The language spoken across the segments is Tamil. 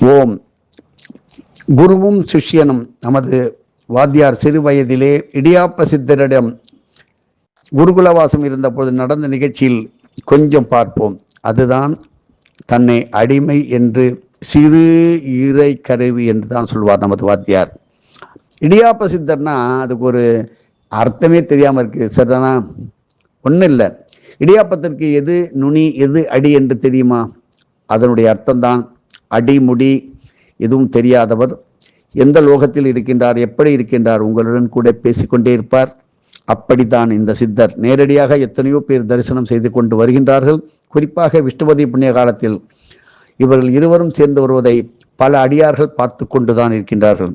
ஓம். குருவும் சிஷ்யனும். நமது வாத்தியார் சிறு வயதிலே இடியாப்ப சித்தரிடம் குருகுலவாசம் இருந்தபோது நடந்த நிகழ்ச்சியில் கொஞ்சம் பார்ப்போம். அதுதான் தன்னை அடிமை என்று சிறு இறை கருவி என்று தான் சொல்வார் நமது வாத்தியார். இடியாப்ப சித்தர்னா அதுக்கு ஒரு அர்த்தமே தெரியாமல் இருக்குது. சரிதானா? ஒன்றும் இல்லை. இடியாப்பத்திற்கு எது நுனி எது அடி என்று தெரியுமா? அதனுடைய அர்த்தம்தான் அடிமுடி. எதுவும் தெரியாதவர் எந்த லோகத்தில் இருக்கின்றார், எப்படி இருக்கின்றார், உங்களுடன் கூட பேசிக்கொண்டே இருப்பார். அப்படித்தான் இந்த சித்தர். நேரடியாக எத்தனையோ பேர் தரிசனம் செய்து கொண்டு வருகின்றார்கள். குறிப்பாக விஷ்ணுபதி புண்ணிய காலத்தில் இவர்கள் இருவரும் சேர்ந்து வருவதை பல அடியார்கள் பார்த்து கொண்டுதான் இருக்கின்றார்கள்.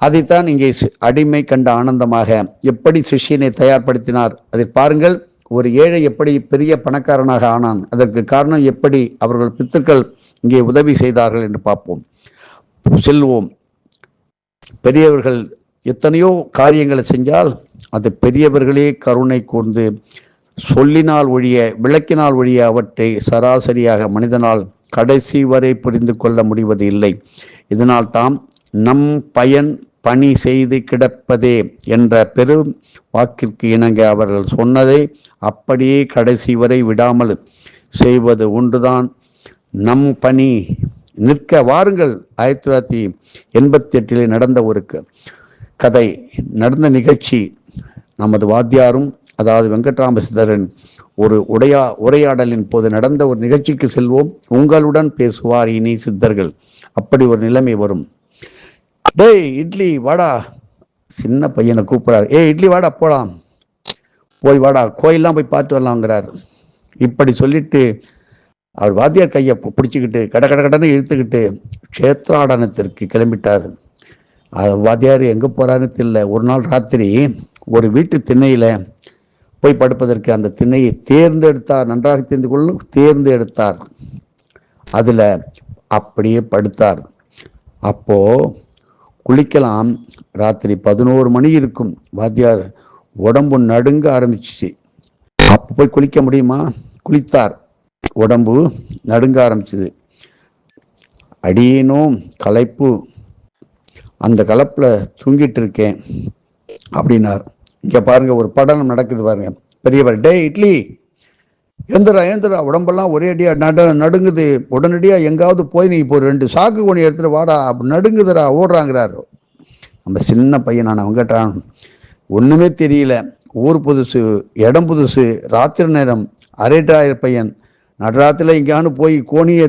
அதைத்தான் இங்கே அடிமை கண்ட ஆனந்தமாக எப்படி சிஷ்யனை தயார்படுத்தினார் அதை பாருங்கள். ஒரு ஏழை எப்படி பெரிய பணக்காரனாக ஆனான், அதற்கு காரணம் எப்படி அவர்கள் பித்தர்கள் இங்கே உதவி செய்தார்கள் என்று பார்ப்போம். செல்வோம். பெரியவர்கள் எத்தனையோ காரியங்களை செஞ்சால் அது பெரியவர்களே கருணை கூர்ந்து சொல்லினால் ஒழிய விளக்கினால் ஒழிய அவற்றை சராசரியாக மனிதனால் கடைசி வரை புரிந்து கொள்ள முடிவது இல்லை. இதனால் தாம் நம் பயன் பணி செய்து கிடப்பதே என்ற பெரும் வாக்கிற்கு இணங்க அவர்கள் சொன்னதை அப்படியே கடைசி வரை விடாமல் செய்வது ஒன்றுதான் நம் பணி. நிற்க வாருங்கள். 1988 நடந்த ஒரு கதை, நடந்த நிகழ்ச்சி. நமது வாத்தியாரும் அதாவது வெங்கட்ராம சித்தரின் ஒரு உரையாடலின் போது நடந்த ஒரு நிகழ்ச்சிக்கு செல்வோம். உங்களுடன் பேசுவார் இனி சித்தர்கள். அப்படி ஒரு நிலைமை வரும். டேய் இட்லி வாடா. சின்ன பையனை கூப்பிடாரு. இட்லி வாடா, போலாம், போய் வாடா, கோயிலெலாம் போய் பார்த்து வரலாங்கிறார். இப்படி சொல்லிட்டு அவர் வாத்தியார் கையை பிடிச்சிக்கிட்டு கடன்னு இழுத்துக்கிட்டு க்ஷேத்ராடனத்திற்கு கிளம்பிட்டார். வாத்தியார் எங்கே போகிறாருன்னு தெரியல. ஒரு நாள் ராத்திரி ஒரு வீட்டு திண்ணையில் போய் படுப்பதற்கு அந்த திண்ணையை தேர்ந்தெடுத்தார். நன்றாக தெரிந்து கொள்ளும், தேர்ந்தெடுத்தார். அதில் அப்படியே படுத்தார். அப்போ குளிக்கலாம். ராத்திரி 11 மணி இருக்கும். வாத்தியார் உடம்பு நடுங்க ஆரம்பிச்சிச்சு. அப்போ போய் குளிக்க முடியுமா? குளித்தார். உடம்பு நடுங்க ஆரம்பிச்சது. அடியேனும் களைப்பு, அந்த கலப்பில் தூங்கிட்டு இருக்கேன் அப்படின்னார். இங்கே பாருங்க, ஒரு படலம் நடக்குது பாருங்க. பெரியவர், டே இட்லி எழுந்துடா, உடம்பெல்லாம் ஒரே அடியா நடுங்குது, உடனடியா எங்காவது போய் நீ இப்போ 2 சாக்கு கோணி எடுத்துட்டு வாடா, அப்படி நடுங்குதுடா, ஓடுறாங்கிறாரு. நம்ம சின்ன பையனான வெங்கட்ரான் ஒண்ணுமே தெரியல. ஊர் புதுசு, இடம் புதுசு, ராத்திரி நேரம், அரேட்டாயிர பையன். நடுராத்திரில எங்கேயானு போய் கோணியை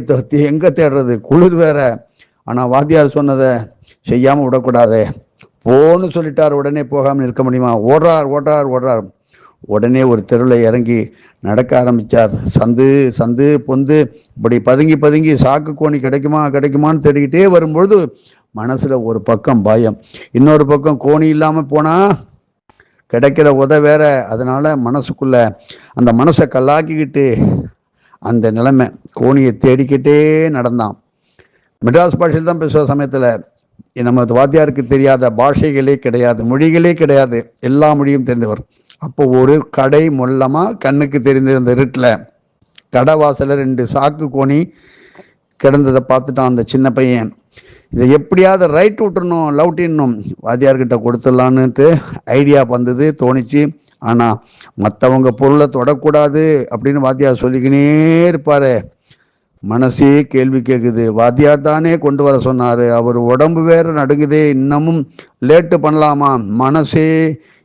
எங்க தேடுறது, குளிர் வேற. ஆனா வாத்தியார் சொன்னதை செய்யாம விடக்கூடாது, போன்னு சொல்லிட்டார். உடனே போகாமல் இருக்க முடியுமா? ஓடுறார். உடனே ஒரு தெருவில் இறங்கி நடக்க ஆரம்பித்தார். சந்து பொந்து இப்படி பதுங்கி சாக்கு கோணி கிடைக்குமான்னு தேடிக்கிட்டே வரும்பொழுது மனசுல ஒரு பக்கம் பயம், இன்னொரு பக்கம் கோணி இல்லாமல் போனா கிடைக்கிற வேற. அதனால மனசுக்குள்ள அந்த மனசை கல்லாக்கிக்கிட்டு அந்த நிலைமை, கோணியை தேடிக்கிட்டே நடந்தான். மெட்ராஸ் பாஷையில் தான் பேசுகிற சமயத்தில் நமது வாத்தியாருக்கு தெரியாத பாஷைகளே கிடையாது, மொழிகளே கிடையாது, எல்லா மொழியும் தெரிந்தவர். அப்போ ஒரு கடை மொல்லமா கண்ணுக்கு தெரிந்த அந்த இருட்டில் கடை வாசல 2 சாக்கு கோணி கிடந்ததை பார்த்துட்டான் அந்த சின்ன பையன். இதை எப்படியாவது ரைட் விட்டுறணும், லவுட்டின்னும், வாத்தியார்கிட்ட கொடுத்துடலான்னுட்டு ஐடியா வந்தது, தோணிச்சு. ஆனால் மற்றவங்க பொருளை தொடக்கூடாது அப்படின்னு வாத்தியார் சொல்லிக்கினே இருப்பாரு. மனசே கேள்வி கேட்குது. வாத்தியார் தானே கொண்டு வர சொன்னாரு, அவர் உடம்பு வேற நடுங்குதே, இன்னமும் லேட்டு பண்ணலாமா? மனசே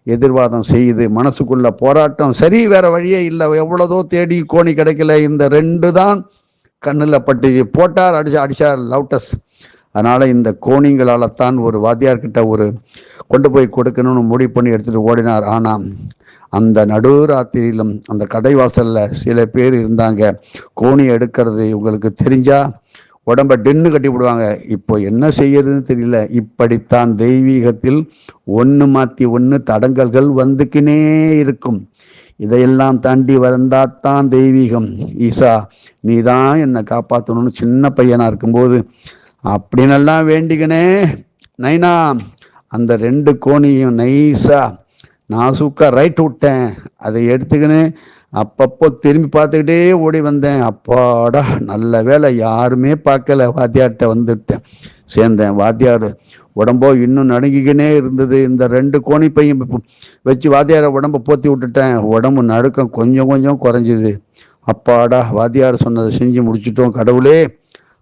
எதிர்வாதம் செய்யுது. மனசுக்குள்ள போராட்டம். சரி, வேற வழியே இல்லை. எவ்வளதோ தேடி கோணி கிடைக்கல. இந்த 2 தான் கண்ணில் பட்டு போட்டார். அடிச்சார் லவுட்டஸ். அதனால இந்த கோணிங்களால தான் ஒரு வாத்தியார்கிட்ட ஒரு கொண்டு போய் கொடுக்கணும்னு முடிவு பண்ணி எடுத்துட்டு ஓடினார். ஆனால் அந்த நடுராத்திரியிலும் அந்த கடை வாசல்ல சில பேர் இருந்தாங்க. கோணி எடுக்கிறது உங்களுக்கு தெரிஞ்சா உடம்ப டென்னு கட்டி விடுவாங்க. இப்போ என்ன செய்யறதுன்னு தெரியல. இப்படித்தான் தெய்வீகத்தில் 1 மாத்தி 1 தடங்கல்கள் வந்துக்கினே இருக்கும். இதையெல்லாம் தாண்டி வந்தாத்தான் தெய்வீகம். ஈசா நீ தான் என்னை காப்பாற்றணும்னு சின்ன பையனா இருக்கும்போது அப்படின்னெல்லாம் வேண்டிக்கினே நைனா அந்த 2 கோணியும் நைஸா நாசூக்கா ரைட் விட்டேன். அதை எடுத்துக்கின்னு அப்பப்போ திரும்பி பார்த்துக்கிட்டே ஓடி வந்தேன். அப்பாடா, நல்ல வேலை யாருமே பார்க்கல. வாத்தியார்கிட்ட வந்துட்டேன், சேர்ந்தேன். வாத்தியார் உடம்போ இன்னும் நடுங்கிக்கினே இருந்தது. இந்த 2 கோணிப்பையும் வச்சு வாத்தியாரை உடம்ப போத்தி விட்டுட்டேன். உடம்பு நடுக்கம் கொஞ்சம் கொஞ்சம் குறைஞ்சிது. அப்பாடா, வாத்தியார் சொன்னதை செஞ்சு முடிச்சிட்டோம், கடவுளே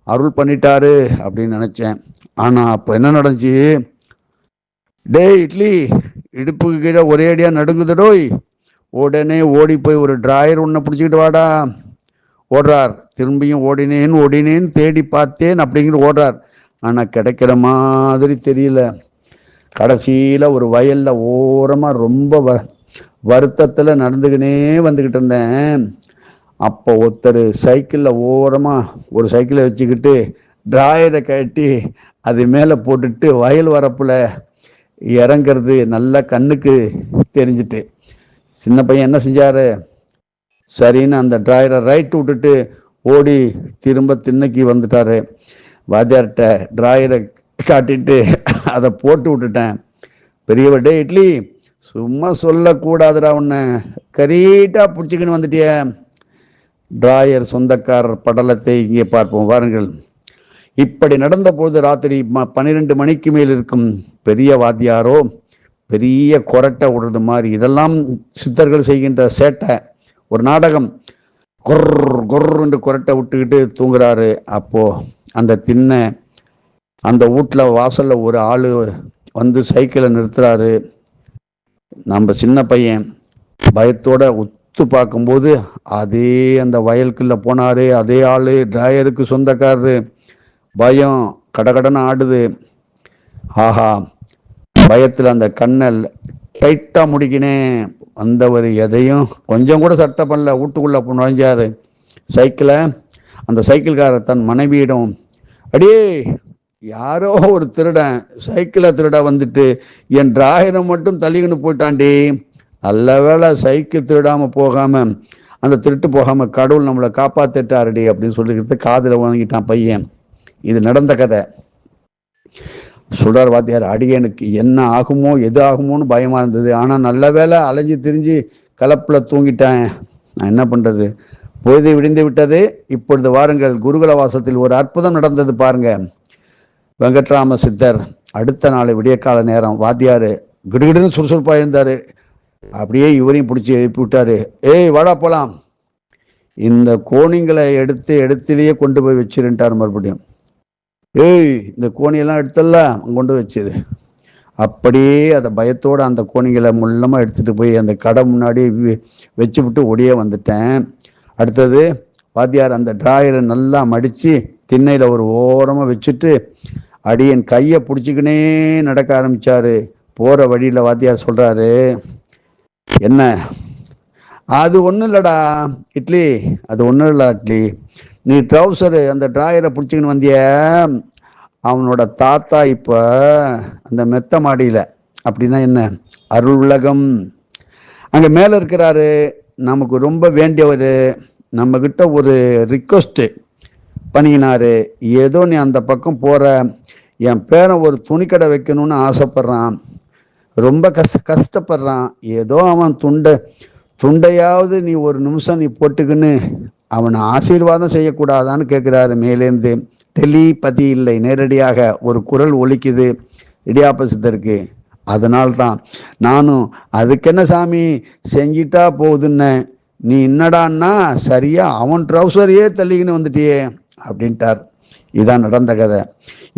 அருள் பண்ணிட்டாரு அப்படின்னு நினைச்சேன். ஆனா அப்போ என்ன நடந்துச்சு? டேய் இட்லி, இடுப்புக்கு கீழே ஒரே அடியா நடுங்குதுடோய். உடனே ஓடி போய் ஒரு டிராயர் ஒன்று பிடிச்சிக்கிட்டு வாடா. ஓடுறார். திரும்பியும் ஓடினேன் தேடி பார்த்தேன் அப்படிங்கிட்டு ஓடுறார். ஆனால் கிடைக்கிற மாதிரி தெரியல. கடைசியில் ஒரு வயல்ல ஓரமாக ரொம்ப வருத்தத்தில் நடந்துக்கினே வந்துக்கிட்டு இருந்தேன். அப்போ ஒருத்தர் சைக்கிளில் ஓரமாக ஒரு சைக்கிளை வச்சுக்கிட்டு டிராயரை கட்டி அது மேலே போட்டுட்டு வயல் வரப்புல இறங்கிறது நல்லா கண்ணுக்கு தெரிஞ்சிட்டு, சின்ன பையன் என்ன செஞ்சாரு, சரின்னு அந்த டிராயரை ரைட் விட்டுட்டு ஓடி திரும்ப திண்ணைக்கு வந்துட்டாரு. வாத்தியார்கிட்ட டிராயரை காட்டிட்டு அதை போட்டு விட்டுட்டேன். பெரியவர், டே இட்லி, சும்மா சொல்லக்கூடாதுடா, உன்னை கரீட்டா பிடிச்சிக்கின்னு வந்துட்டிய. டிராயர் சொந்தக்காரர் படலத்தை இங்கே பார்ப்போம் வாருங்கள். இப்படி நடந்த பொழுது ராத்திரி 12 மணிக்கு மேல் இருக்கும். பெரிய வாத்தியாரோ பெரிய கொரட்டை விடுறது மாதிரி. இதெல்லாம் சித்தர்கள் செய்கின்ற சேட்டை, ஒரு நாடகம். கொர் கொர்ன்னு கொரட்டை விட்டுக்கிட்டு தூங்குறாரு. அப்போ அந்த திண்ணை அந்த வீட்டில் வாசல்ல ஒரு ஆளு வந்து சைக்கிளை நிறுத்துறாரு. நம்ம சின்ன பையன் பயத்தோட உத்து பார்க்கும்போது அதே அந்த வயலுக்குள்ள போனாரு, அதே ஆளு, டிராயருக்கு சொந்தக்காரரு. பயம் கடகடன்னு ஆடுது. ஆஹா, பயத்தில் அந்த கண்ணை டைட்டா முடிக்கினேன். வந்தவர் எதையும் கொஞ்சம் கூட சட்டை பண்ணல, வீட்டுக்குள்ள நுழைஞ்சாரு. சைக்கிளை அந்த சைக்கிள்காரர் தன் மனைவியிடம், அடியே, யாரோ ஒரு திருடன் சைக்கிளை திருட வந்துட்டு என் டிராயரை மட்டும் தள்ளிக்கின்னு போயிட்டாண்டி. நல்ல வேளை சைக்கிள் திருடாம போகாம, அந்த திருட்டு போகாம கடவுள் நம்மளை காப்பாத்திட்டாருடி அப்படின்னு சொல்லிக்கிட்டு காதுல வாங்கிட்டான் பையன். இது நடந்த கதை. சொல்றார் வாத்தியார், அடியனுக்கு என்ன ஆகுமோ எது ஆகுமோன்னு பயமா இருந்தது. ஆனா நல்ல வேலை அலைஞ்சு திரிஞ்சு கலப்புல தூங்கிட்டேன். நான் என்ன பண்றது? பொழுது விடிந்து விட்டது. இப்பொழுது வாருங்கள், குருகுல வாசத்தில் ஒரு அற்புதம் நடந்தது பாருங்க. வெங்கட்ராம சித்தர் அடுத்த நாள் விடிய கால நேரம் வாத்தியாரு கிடுகிடுன்னு சுறுசுறுப்பா இருந்தாரு. அப்படியே இவரையும் பிடிச்சி எழுப்பி விட்டாரு. ஏய் வாடா போலாம், இந்த கோணிங்களை எடுத்து இடத்திலேயே கொண்டு போய் வச்சிருட்டார். மறுபடியும், ஏய் இந்த கோணியெல்லாம் எடுத்தல்ல கொண்டு வச்சிரு. அப்படியே அதை பயத்தோடு அந்த கோணிகளை முள்ளமாக எடுத்துட்டு போய் அந்த கடை முன்னாடி வச்சு விட்டு ஒடியே வந்துட்டேன். அடுத்தது வாத்தியார் அந்த டிராயரை நல்லா மடித்து திண்ணையில் ஒரு ஓரமாக வச்சுட்டு அடியன் கையை பிடிச்சிக்கினே நடக்க ஆரம்பிச்சாரு. போகிற வழியில் வாத்தியார் சொல்கிறாரு, என்ன அது ஒன்றும் இல்லைடா இட்லி, அது ஒன்றும் இல்லை இட்லி, நீ ட்ரௌசரு அந்த டிராயரை பிடிச்சிக்கின்னு வந்திய, அவனோட தாத்தா இப்போ அந்த மெத்த மாடியில், அப்படின்னா என்ன, அருள் உலகம், அங்கே மேலே இருக்கிறாரு. நமக்கு ரொம்ப வேண்டியவர். நம்மக்கிட்ட ஒரு ரிக்வஸ்ட்டு பண்ணிக்கினாரு. ஏதோ நீ அந்த பக்கம் போகிற, என் பேரன் ஒரு துணிக்கடை வைக்கணும்னு ஆசைப்பட்றான், ரொம்ப கஷ்டப்படுறான். ஏதோ அவன் துண்டையாவது நீ ஒரு நிமிஷம் நீ போட்டுக்கின்னு அவனை ஆசீர்வாதம் செய்யக்கூடாதான்னு கேட்குறாரு மேலேருந்து. டெலிபதி இல்லை, நேரடியாக ஒரு குரல் ஒலிக்குது இடியாப்ப சித்தருக்கு. அதனால்தான் நானும் அதுக்கென்ன சாமி செஞ்சிட்டா போகுதுன்னு, நீ என்னடான்னா சரியா அவன் ட்ரௌசரையே தள்ளிக்கின்னு வந்துட்டியே அப்படின்ட்டார். இதான் நடந்த கதை.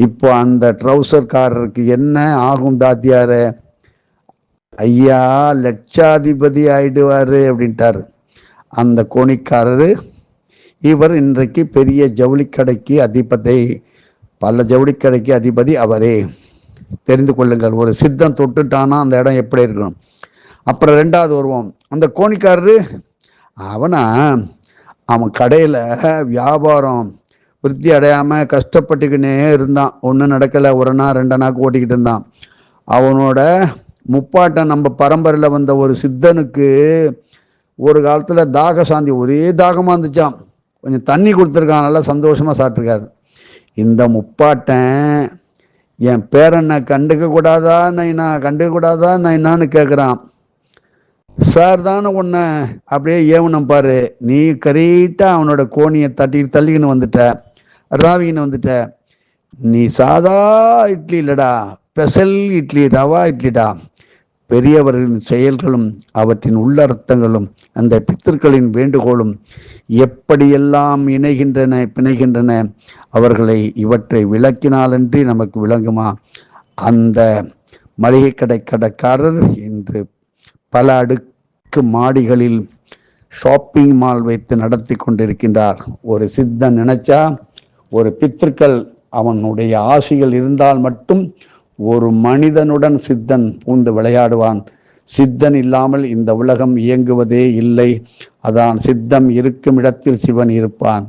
இப்போ அந்த ட்ரௌசர்காரருக்கு என்ன ஆகும் தாத்தியாரு? ஐயா லட்சாதிபதி ஆயிடுவாரு அப்படின்ட்டார் அந்த கோணிக்காரரு. இவர் இன்றைக்கு பெரிய ஜவுளிக்கடைக்கு அதிபதி, பல ஜவுளிக்கடைக்கு அதிபதி அவரே. தெரிந்து கொள்ளுங்கள், ஒரு சித்தம் தொட்டுட்டானா அந்த இடம் எப்படி இருக்கணும். அப்புறம் 2வது வருவோம். அந்த கோணிக்காரரு அவன் கடையில் வியாபாரம் விருத்தி அடையாமல் கஷ்டப்பட்டுக்கினே இருந்தான். ஒன்றும் நடக்கலை. 1 நாள் 2 நாள் ஓட்டிக்கிட்டு இருந்தான். அவனோட முப்பாட்டன் நம்ம பரம்பரையில் வந்த ஒரு சித்தனுக்கு ஒரு காலத்தில் தாக சாந்தி, ஒரே தாகமாக இருந்துச்சான். கொஞ்சம் தண்ணி கொடுத்துருக்கான், நல்லா சந்தோஷமாக சாப்பிட்ருக்காரு. இந்த முப்பாட்டன் என் பேரனை கண்டுக்க கூடாதா நைனா, கண்டுக்க கூடாதா நைனான்னு கேட்குறான். சார் தானே உன்னை அப்படியே ஏவனம் பாரு, நீ கரெக்டாக அவனோட கோணியை தள்ளிக்கின்னு வந்துட்ட, ராவின்னு வந்துட்ட. நீ சாதா இட்லி இல்லடா, ஸ்பெஷல் இட்லி, ரவா இட்லிடா. பெரியவர்களின் செயல்களும் அவற்றின் உள்ளர்த்தங்களும் அந்த பித்தர்களின் வேண்டுகோளும் எப்படியெல்லாம் பிணைகின்றன அவர்களை இவற்றை விளக்கினாலன்றி நமக்கு விளங்குமா? அந்த மளிகை கடைக்காரர் இன்று பல அடுக்கு மாடிகளில் ஷாப்பிங் மால் வைத்து நடத்தி கொண்டிருக்கின்றார். ஒரு சித்தன் நினைச்சா, ஒரு பித்திருக்கள் அவனுடைய ஆசைகள் இருந்தால் மட்டும் ஒரு மனிதனுடன் சித்தன் பூந்து விளையாடுவான். சித்தன் இல்லாமல் இந்த உலகம் இயங்குவதே இல்லை. அதான் சித்தம் இருக்கும் இடத்தில் சிவன் இருப்பான்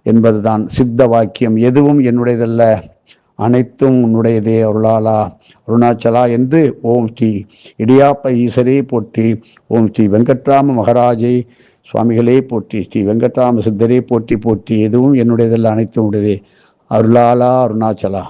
என்பதுதான் சித்த வாக்கியம். எதுவும் என்னுடையதல்ல, அனைத்தும் உன்னுடையதே அருளாலா அருணாச்சலா என்று ஓம் ஸ்ரீ இடியாப்ப ஈசரே போற்றி, ஓம் ஸ்ரீ வெங்கட்ராம மகராஜே சுவாமிகளே போற்றி, ஸ்ரீ வெங்கட்ராம சித்தரே போற்றி போற்றி. எதுவும் என்னுடையதல்ல, அனைத்தும் உடையதே அருளாலா அருணாச்சலா.